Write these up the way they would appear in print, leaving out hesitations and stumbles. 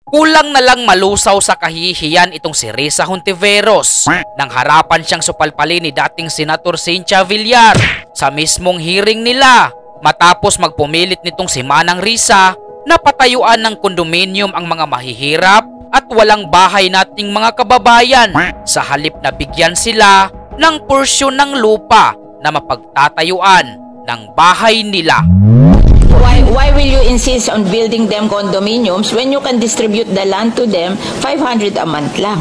Kulang na lang malusaw sa kahihiyan itong si Risa Hontiveros nang harapan siyang supalpalin ni dating Senator Cynthia Villar sa mismong hearing nila matapos magpumilit nitong si Manang Risa na patayuan ng kondominium ang mga mahihirap at walang bahay nating mga kababayan sa halip na bigyan sila ng porsyon ng lupa na mapagtatayuan ng bahay nila. Why will you insist on building them condominiums when you can distribute the land to them 500 a month lang?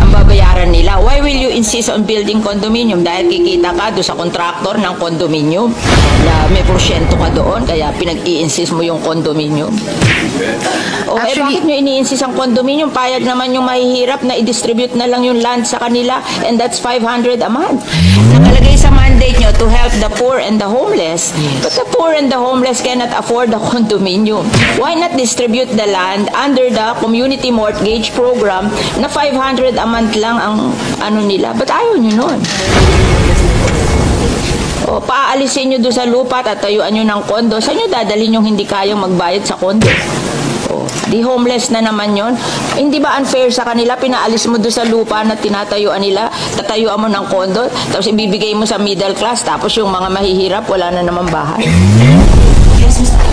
Ang babayaran nila. Why will you insist on building condominium? Dahil kikita ka doon sa kontraktor ng condominium na may porsyento ka doon, kaya pinag-i-insist mo yung condominium. O bakit nyo ini-insist ang condominium? Payag naman yung mahihirap na i-distribute na lang yung land sa kanila, and that's 500 a month. Nakalagay sa mandate nyo to help the poor and the homeless. But the poor and the homeless cannot afford the condominium. Why not distribute the land under the community mortgage program na 500 a month lang ang ano nila? Ba't ayaw nyo nun? O, paalisin nyo doon sa lupa at tatayuan nyo ng kondo. Saan nyo dadalhin yung hindi kayang magbayad sa kondo? O, di homeless na naman yon. Hindi ba unfair sa kanila? Pinaalis mo doon sa lupa na tinatayuan nila, tatayuan mo ng kondo, tapos ibibigay mo sa middle class, tapos yung mga mahihirap, wala na naman bahay.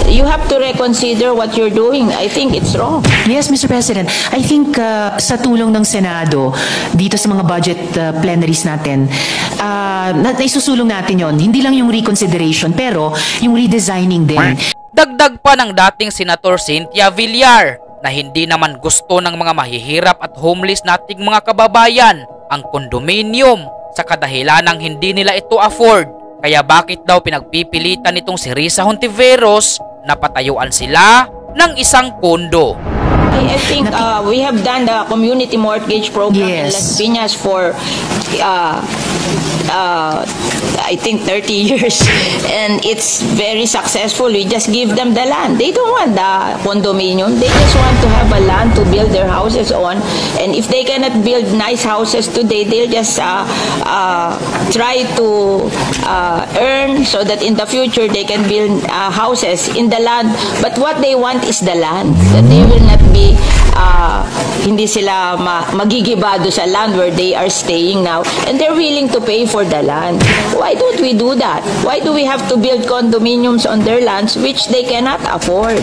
You have to reconsider what you're doing. I think it's wrong. Yes, Mr. President. I think sa tulong ng Senado, dito sa mga budget plenaries natin, naisusulong natin yon. Hindi lang yung reconsideration, pero yung redesigning din. Dagdag pa ng dating Senator Cynthia Villar na hindi naman gusto ng mga mahihirap at homeless nating mga kababayan ang kondominium sa kadahilanang hindi nila ito afford. Kaya bakit daw pinagpipilitan nitong si Risa Hontiveros na patayuan sila ng isang kondo? I think we have done the community mortgage program in Las Piñas for I think 30 years, and it's very successful. We just give them the land. They don't want the condominium. They just want to have a land to build their houses on, and if they cannot build nice houses today, they'll just try to earn so that in the future they can build houses in the land. But what they want is the land, that they will not be hindi sila magigibado sa land where they are staying now, and they're willing to pay for the land. Why don't we do that? Why do we have to build condominiums on their lands which they cannot afford?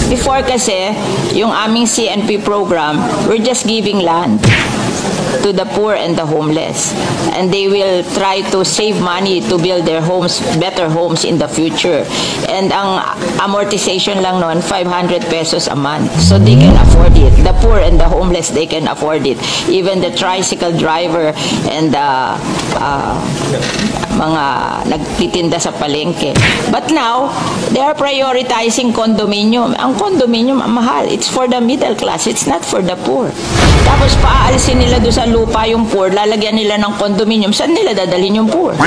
Before kasi, yung aming CNP program, we're just giving land to the poor and the homeless, and they will try to save money to build their homes, better homes in the future. And ang amortization lang noon 500 pesos a month, so they can afford it. The poor and the homeless, they can afford it. Even the tricycle driver and the mga nagtitinda sa palengke. But now they are prioritizing condominium. Ang condominium mahal. It's for the middle class, it's not for the poor. Tapos paalisin nila doon sa lupa yung poor, lalagyan nila ng condominium. Saan nila dadalhin yung poor?